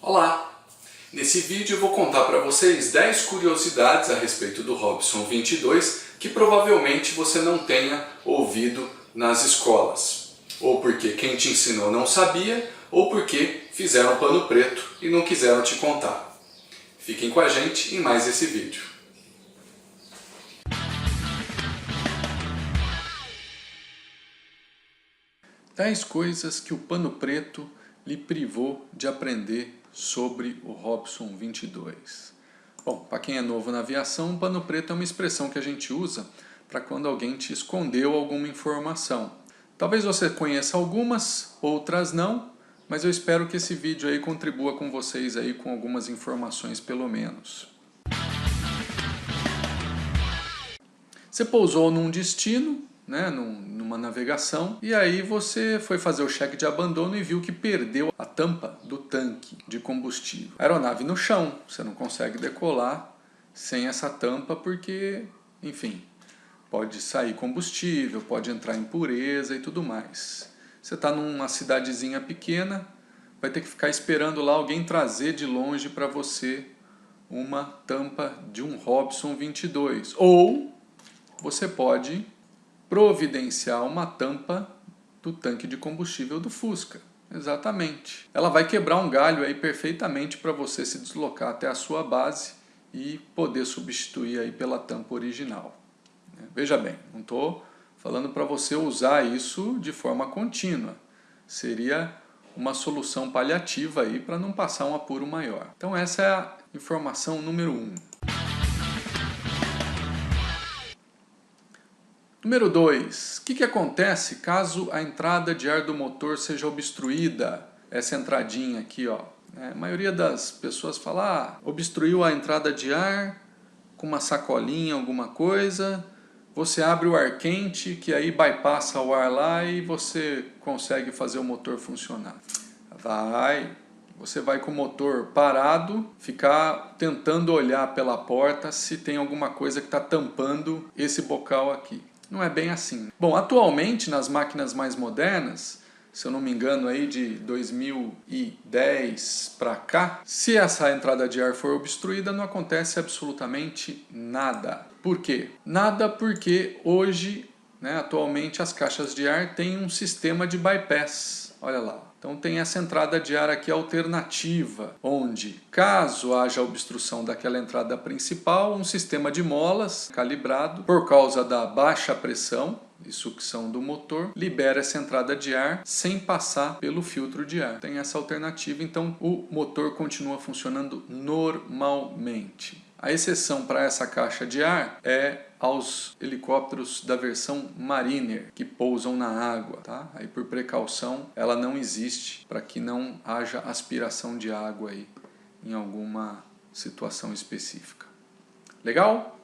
Olá! Nesse vídeo eu vou contar para vocês 10 curiosidades a respeito do Robson 22 que provavelmente você não tenha ouvido nas escolas. Ou porque quem te ensinou não sabia, ou porque fizeram pano preto e não quiseram te contar. Fiquem com a gente em mais esse vídeo. Dez coisas que o pano preto lhe privou de aprender sobre o Robson 22. Bom, para quem é novo na aviação, pano preto é uma expressão que a gente usa para quando alguém te escondeu alguma informação. Talvez você conheça algumas, outras não, mas eu espero que esse vídeo aí contribua com vocês aí com algumas informações pelo menos. Você pousou num destino, né, numa navegação, e aí você foi fazer o cheque de abandono e viu que perdeu a tampa do tanque de combustível. A aeronave no chão, você não consegue decolar sem essa tampa porque, enfim, pode sair combustível, pode entrar impureza e tudo mais. Você está numa cidadezinha pequena, vai ter que ficar esperando lá alguém trazer de longe para você uma tampa de um Robson 22. Ou você pode providenciar uma tampa do tanque de combustível do Fusca. Exatamente. Ela vai quebrar um galho aí perfeitamente para você se deslocar até a sua base e poder substituir aí pela tampa original. Veja bem, não estou falando para você usar isso de forma contínua. Seria uma solução paliativa aí para não passar um apuro maior. Então essa é a informação número 1. Número 2. O que acontece caso a entrada de ar do motor seja obstruída? Essa entradinha aqui, ó. A maioria das pessoas fala, obstruiu a entrada de ar com uma sacolinha, alguma coisa. Você abre o ar quente, que aí bypassa o ar lá e você consegue fazer o motor funcionar. Você vai com o motor parado, ficar tentando olhar pela porta se tem alguma coisa que está tampando esse bocal aqui. Não é bem assim. Bom, atualmente nas máquinas mais modernas, se eu não me engano aí de 2010 para cá, se essa entrada de ar for obstruída, não acontece absolutamente nada. Por quê? Nada porque hoje, atualmente as caixas de ar têm um sistema de bypass. Olha lá. Então tem essa entrada de ar aqui alternativa, onde caso haja obstrução daquela entrada principal, um sistema de molas calibrado por causa da baixa pressão e sucção do motor, libera essa entrada de ar sem passar pelo filtro de ar. Tem essa alternativa, então o motor continua funcionando normalmente. A exceção para essa caixa de ar é aos helicópteros da versão Mariner, que pousam na água. Tá? Aí por precaução ela não existe para que não haja aspiração de água aí, em alguma situação específica. Legal?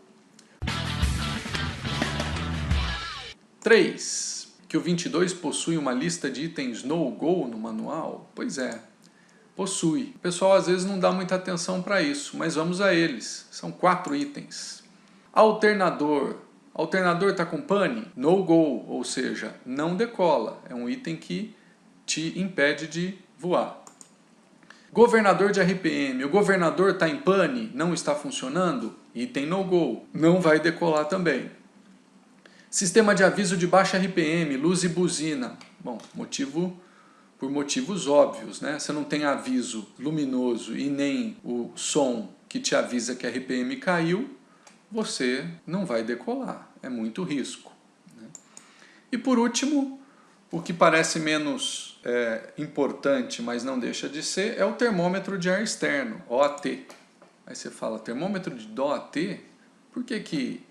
3. Que o 22 possui uma lista de itens no-go no manual? Pois é. Possui. O pessoal às vezes não dá muita atenção para isso, mas vamos a eles. São 4 itens. Alternador. Alternador está com pane? No go, ou seja, não decola. É um item que te impede de voar. Governador de RPM. O governador está em pane? Não está funcionando? Item no go. Não vai decolar também. Sistema de aviso de baixa RPM, luz e buzina. Bom, por motivos óbvios, né? Você não tem aviso luminoso e nem o som que te avisa que a RPM caiu, você não vai decolar. É muito risco. Né? E por último, o que parece menos importante, mas não deixa de ser, é o termômetro de ar externo, OAT. Aí você fala, termômetro de OAT? Por que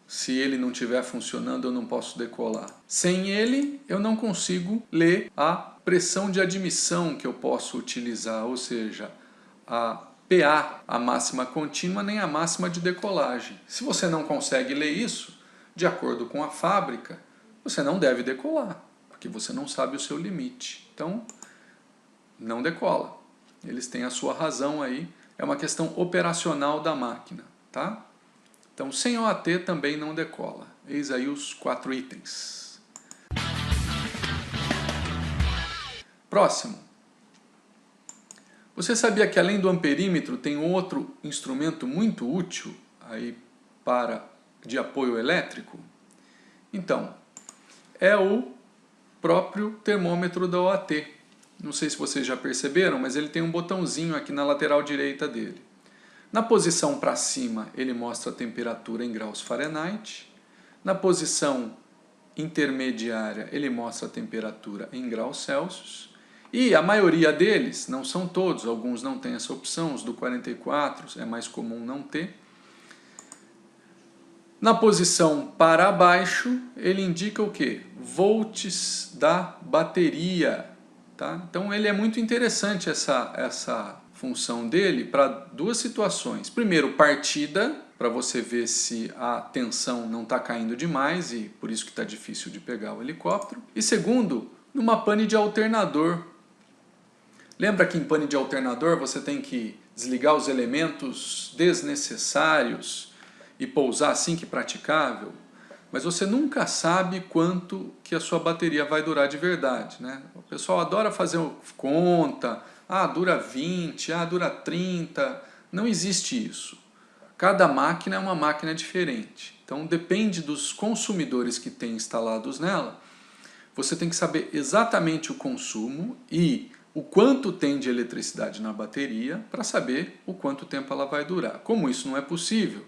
se ele não estiver funcionando eu não posso decolar? Sem ele eu não consigo ler a pressão de admissão que eu posso utilizar, ou seja, a PA, a máxima contínua, nem a máxima de decolagem. Se você não consegue ler isso, de acordo com a fábrica, você não deve decolar, porque você não sabe o seu limite. Então, não decola. Eles têm a sua razão aí, é uma questão operacional da máquina, tá? Então, sem OAT também não decola. Eis aí os 4 itens. Próximo. Você sabia que além do amperímetro tem outro instrumento muito útil aí de apoio elétrico? Então, é o próprio termômetro da OAT. Não sei se vocês já perceberam, mas ele tem um botãozinho aqui na lateral direita dele. Na posição para cima, ele mostra a temperatura em graus Fahrenheit. Na posição intermediária, ele mostra a temperatura em graus Celsius. E a maioria deles, não são todos, alguns não têm essa opção, os do 44 é mais comum não ter. Na posição para baixo, ele indica o quê? Volts da bateria. Tá? Então ele é muito interessante essa função dele para duas situações. Primeiro, partida, para você ver se a tensão não está caindo demais e por isso que está difícil de pegar o helicóptero. E segundo, numa pane de alternador. Lembra que em pane de alternador você tem que desligar os elementos desnecessários e pousar assim que praticável? Mas você nunca sabe quanto que a sua bateria vai durar de verdade, né? O pessoal adora fazer conta, dura 20, dura 30, não existe isso. Cada máquina é uma máquina diferente, então depende dos consumidores que tem instalados nela, você tem que saber exatamente o consumo e o quanto tem de eletricidade na bateria para saber o quanto tempo ela vai durar. Como isso não é possível,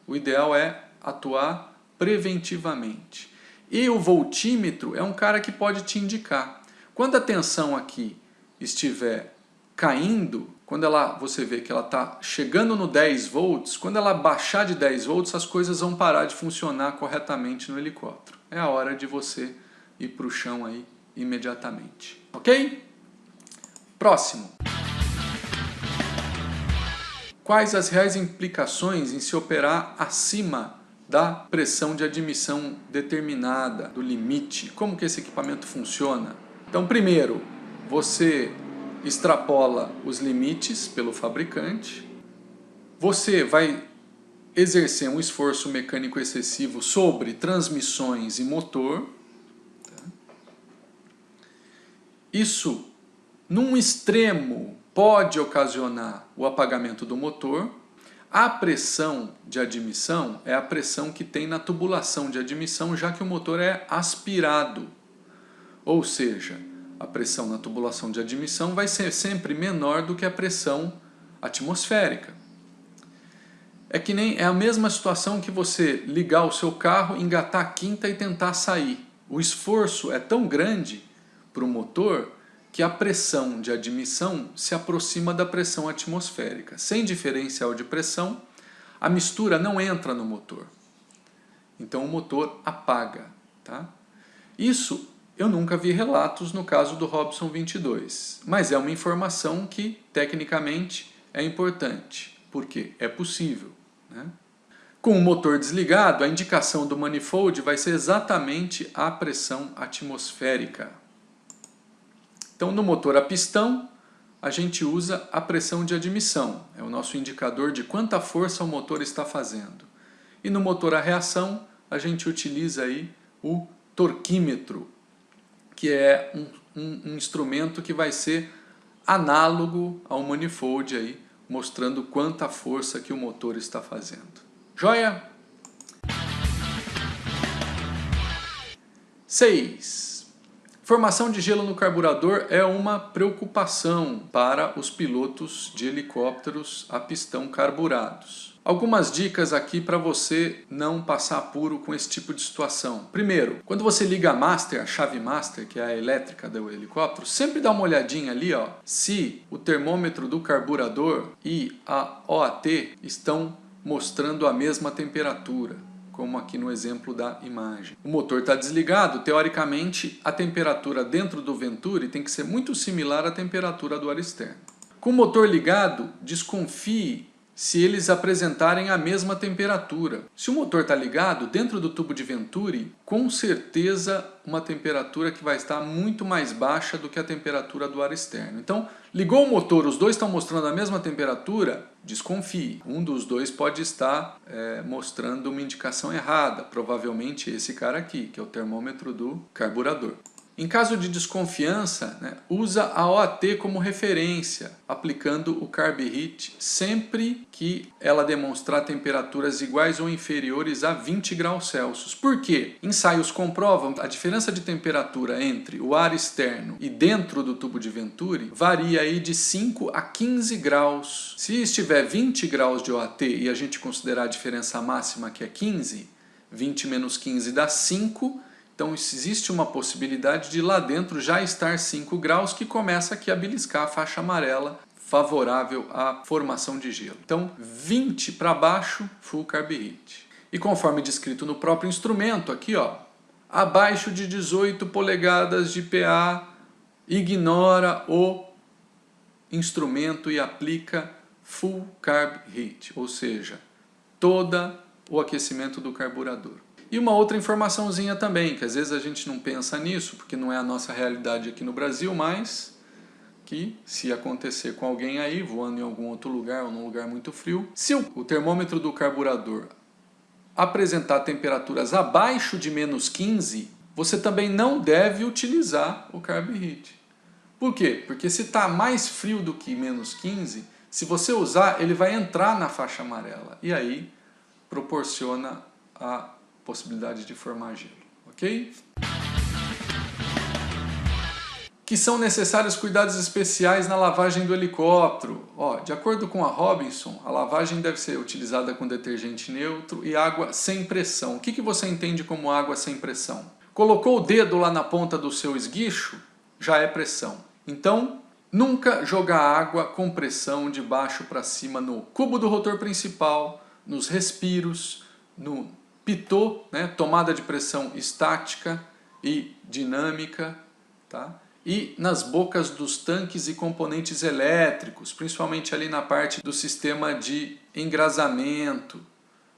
o ideal é atuar preventivamente. E o voltímetro é um cara que pode te indicar. Quando a tensão aqui estiver caindo, quando você vê que ela está chegando no 10 volts, quando ela baixar de 10 volts, as coisas vão parar de funcionar corretamente no helicóptero. É a hora de você ir para o chão aí imediatamente. Ok? Próximo. Quais as reais implicações em se operar acima da pressão de admissão determinada, do limite? Como que esse equipamento funciona? Então, primeiro, você extrapola os limites pelo fabricante. Você vai exercer um esforço mecânico excessivo sobre transmissões e motor. Isso, num extremo, pode ocasionar o apagamento do motor. A pressão de admissão é a pressão que tem na tubulação de admissão, já que o motor é aspirado. Ou seja, a pressão na tubulação de admissão vai ser sempre menor do que a pressão atmosférica. É a mesma situação que você ligar o seu carro, engatar a quinta e tentar sair. O esforço é tão grande para o motor que a pressão de admissão se aproxima da pressão atmosférica. Sem diferencial de pressão, a mistura não entra no motor. Então o motor apaga. Tá? Isso eu nunca vi relatos no caso do Robson 22, mas é uma informação que tecnicamente é importante, porque é possível. Né? Com o motor desligado, a indicação do manifold vai ser exatamente a pressão atmosférica. Então, no motor a pistão, a gente usa a pressão de admissão. É o nosso indicador de quanta força o motor está fazendo. E no motor a reação, a gente utiliza aí o torquímetro, que é um instrumento que vai ser análogo ao manifold, aí, mostrando quanta força que o motor está fazendo. Joia? 6. Formação de gelo no carburador é uma preocupação para os pilotos de helicópteros a pistão carburados. Algumas dicas aqui para você não passar apuro com esse tipo de situação. Primeiro, quando você liga a chave master, que é a elétrica do helicóptero, sempre dá uma olhadinha ali, se o termômetro do carburador e a OAT estão mostrando a mesma temperatura, como aqui no exemplo da imagem. O motor está desligado, teoricamente a temperatura dentro do Venturi tem que ser muito similar à temperatura do ar externo. Com o motor ligado, desconfie se eles apresentarem a mesma temperatura. Se o motor está ligado, dentro do tubo de Venturi, com certeza uma temperatura que vai estar muito mais baixa do que a temperatura do ar externo. Então, ligou o motor, os dois estão mostrando a mesma temperatura, desconfie. Um dos dois pode estar mostrando uma indicação errada, provavelmente esse cara aqui, que é o termômetro do carburador. Em caso de desconfiança, né, usa a OAT como referência, aplicando o Carb Heat sempre que ela demonstrar temperaturas iguais ou inferiores a 20 graus Celsius. Por quê? Ensaios comprovam a diferença de temperatura entre o ar externo e dentro do tubo de Venturi varia aí de 5 a 15 graus. Se estiver 20 graus de OAT e a gente considerar a diferença máxima que é 15, 20 menos 15 dá 5, então existe uma possibilidade de lá dentro já estar 5 graus, que começa aqui a beliscar a faixa amarela favorável à formação de gelo. Então 20 para baixo, full carb heat. E conforme descrito no próprio instrumento, aqui ó, abaixo de 18 polegadas de PA, ignora o instrumento e aplica full carb heat, ou seja, todo o aquecimento do carburador. E uma outra informaçãozinha também, que às vezes a gente não pensa nisso, porque não é a nossa realidade aqui no Brasil, mas que se acontecer com alguém aí, voando em algum outro lugar ou num lugar muito frio, se o termômetro do carburador apresentar temperaturas abaixo de menos 15, você também não deve utilizar o Carb Heat. Por quê? Porque se está mais frio do que menos 15, se você usar, ele vai entrar na faixa amarela e aí proporciona a possibilidade de formar gelo, ok? Que são necessários cuidados especiais na lavagem do helicóptero. Ó, de acordo com a Robinson, a lavagem deve ser utilizada com detergente neutro e água sem pressão. O que você entende como água sem pressão? Colocou o dedo lá na ponta do seu esguicho, já é pressão. Então, nunca jogar água com pressão de baixo para cima no cubo do rotor principal, nos respiros, no pitô, né, tomada de pressão estática e dinâmica, tá? E nas bocas dos tanques e componentes elétricos, principalmente ali na parte do sistema de engrasamento,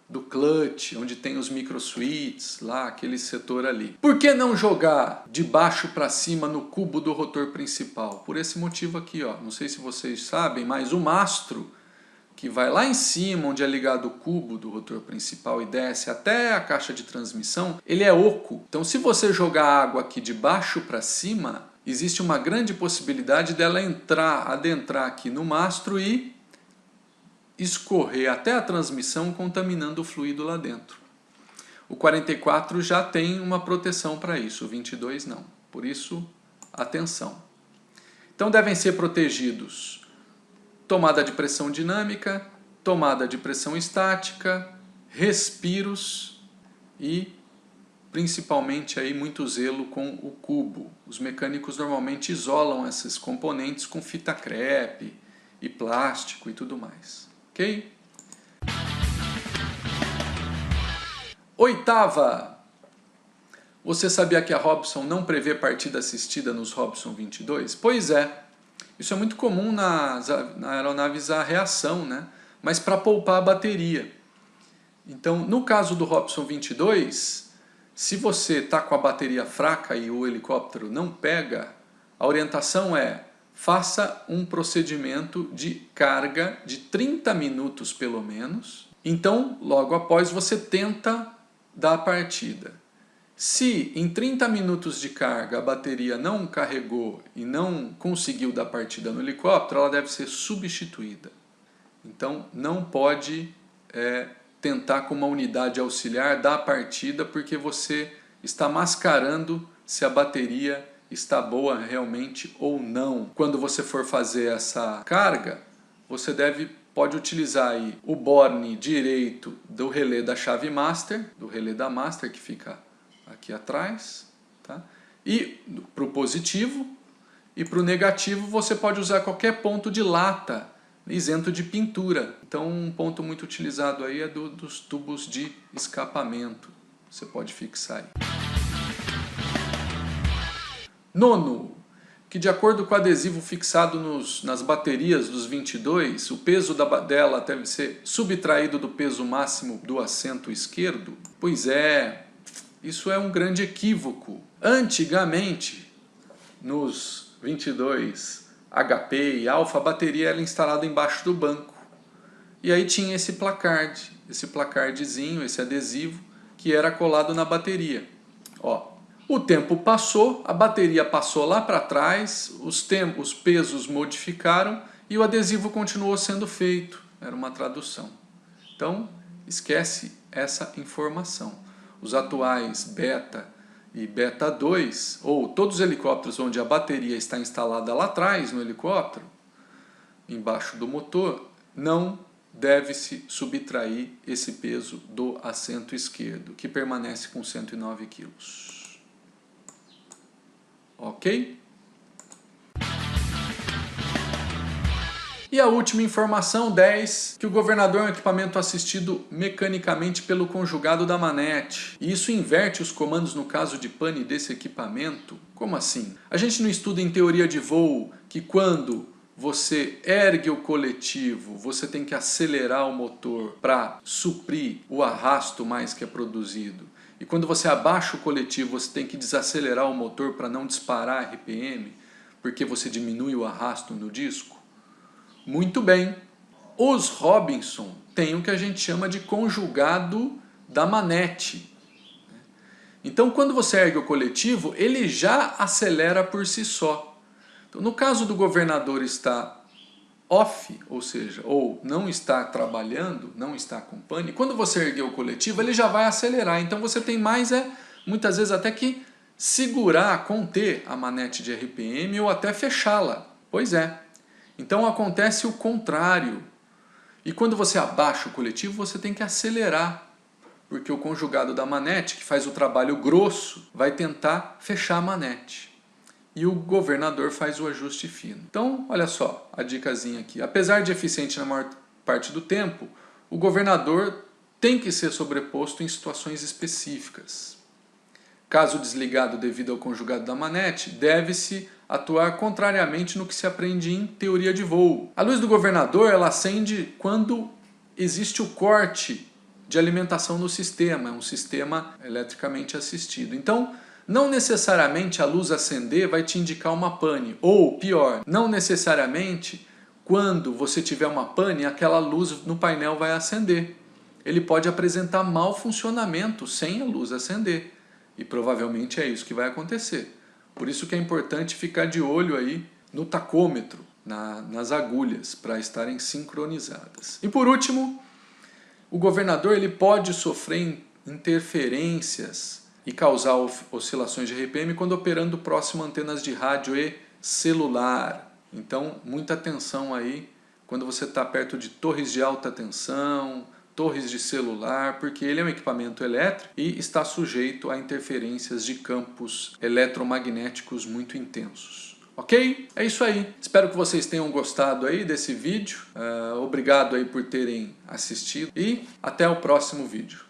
do clutch, onde tem os microswitches, lá aquele setor ali. Por que não jogar de baixo para cima no cubo do rotor principal? Por esse motivo aqui, ó. Não sei se vocês sabem, mas o mastro que vai lá em cima, onde é ligado o cubo do rotor principal e desce até a caixa de transmissão, ele é oco. Então, se você jogar a água aqui de baixo para cima, existe uma grande possibilidade dela adentrar aqui no mastro e escorrer até a transmissão, contaminando o fluido lá dentro. O 44 já tem uma proteção para isso, o 22 não. Por isso, atenção. Então, devem ser protegidos tomada de pressão dinâmica, tomada de pressão estática, respiros e principalmente aí muito zelo com o cubo. Os mecânicos normalmente isolam esses componentes com fita crepe e plástico e tudo mais. Ok? Oitava. Você sabia que a Robson não prevê partida assistida nos Robson 22? Pois é. Isso é muito comum na aeronaves a reação, né? Mas para poupar a bateria. Então, no caso do Robson 22, se você está com a bateria fraca e o helicóptero não pega, a orientação é: faça um procedimento de carga de 30 minutos pelo menos. Então, logo após, você tenta dar a partida. Se em 30 minutos de carga a bateria não carregou e não conseguiu dar partida no helicóptero, ela deve ser substituída. Então não pode tentar com uma unidade auxiliar dar a partida, porque você está mascarando se a bateria está boa realmente ou não. Quando você for fazer essa carga, você pode utilizar aí o borne direito do relé da chave master, do relé da master que fica aqui atrás, tá? E para o positivo e para o negativo você pode usar qualquer ponto de lata isento de pintura. Então um ponto muito utilizado aí é dos tubos de escapamento. Você pode fixar aí. Nono, que de acordo com o adesivo fixado nas baterias dos 22, o peso dela deve ser subtraído do peso máximo do assento esquerdo. Pois é, isso é um grande equívoco. Antigamente, nos 22 HP e Alpha, a bateria era instalada embaixo do banco. E aí tinha esse placardezinho, esse adesivo, que era colado na bateria. Ó, O tempo passou, a bateria passou lá para trás, os pesos modificaram e o adesivo continuou sendo feito. Era uma tradução. Então, esquece essa informação. Os atuais Beta e Beta 2, ou todos os helicópteros onde a bateria está instalada lá atrás no helicóptero, embaixo do motor, não deve-se subtrair esse peso do assento esquerdo, que permanece com 109 kg. Ok? E a última informação, 10, que o governador é um equipamento assistido mecanicamente pelo conjugado da manete. E isso inverte os comandos no caso de pane desse equipamento? Como assim? A gente não estuda em teoria de voo que quando você ergue o coletivo, você tem que acelerar o motor para suprir o arrasto mais que é produzido. E quando você abaixa o coletivo, você tem que desacelerar o motor para não disparar RPM, porque você diminui o arrasto no disco? Muito bem. Os Robinson têm o que a gente chama de conjugado da manete. Então, quando você ergue o coletivo, ele já acelera por si só. Então, no caso do governador estar off, ou seja, ou não está trabalhando, não está com pane, quando você erguer o coletivo, ele já vai acelerar. Então você tem mais, muitas vezes até que segurar, conter a manete de RPM ou até fechá-la. Pois é. Então acontece o contrário. E quando você abaixa o coletivo, você tem que acelerar, porque o conjugado da manete, que faz o trabalho grosso, vai tentar fechar a manete. E o governador faz o ajuste fino. Então, olha só a dicasinha aqui. Apesar de eficiente na maior parte do tempo, o governador tem que ser sobreposto em situações específicas. Caso desligado devido ao conjugado da manete, deve-se atuar contrariamente no que se aprende em teoria de voo. A luz do governador ela acende quando existe o corte de alimentação no sistema, é um sistema eletricamente assistido. Então, não necessariamente a luz acender vai te indicar uma pane, ou pior, não necessariamente quando você tiver uma pane, aquela luz no painel vai acender. Ele pode apresentar mau funcionamento sem a luz acender, e provavelmente é isso que vai acontecer. Por isso que é importante ficar de olho aí no tacômetro, nas agulhas, para estarem sincronizadas. E por último, o governador ele pode sofrer interferências e causar oscilações de RPM quando operando próximo a antenas de rádio e celular. Então, muita atenção aí quando você está perto de torres de alta tensão, torres de celular, porque ele é um equipamento elétrico e está sujeito a interferências de campos eletromagnéticos muito intensos. Ok? É isso aí. Espero que vocês tenham gostado aí desse vídeo. Obrigado aí por terem assistido e até o próximo vídeo.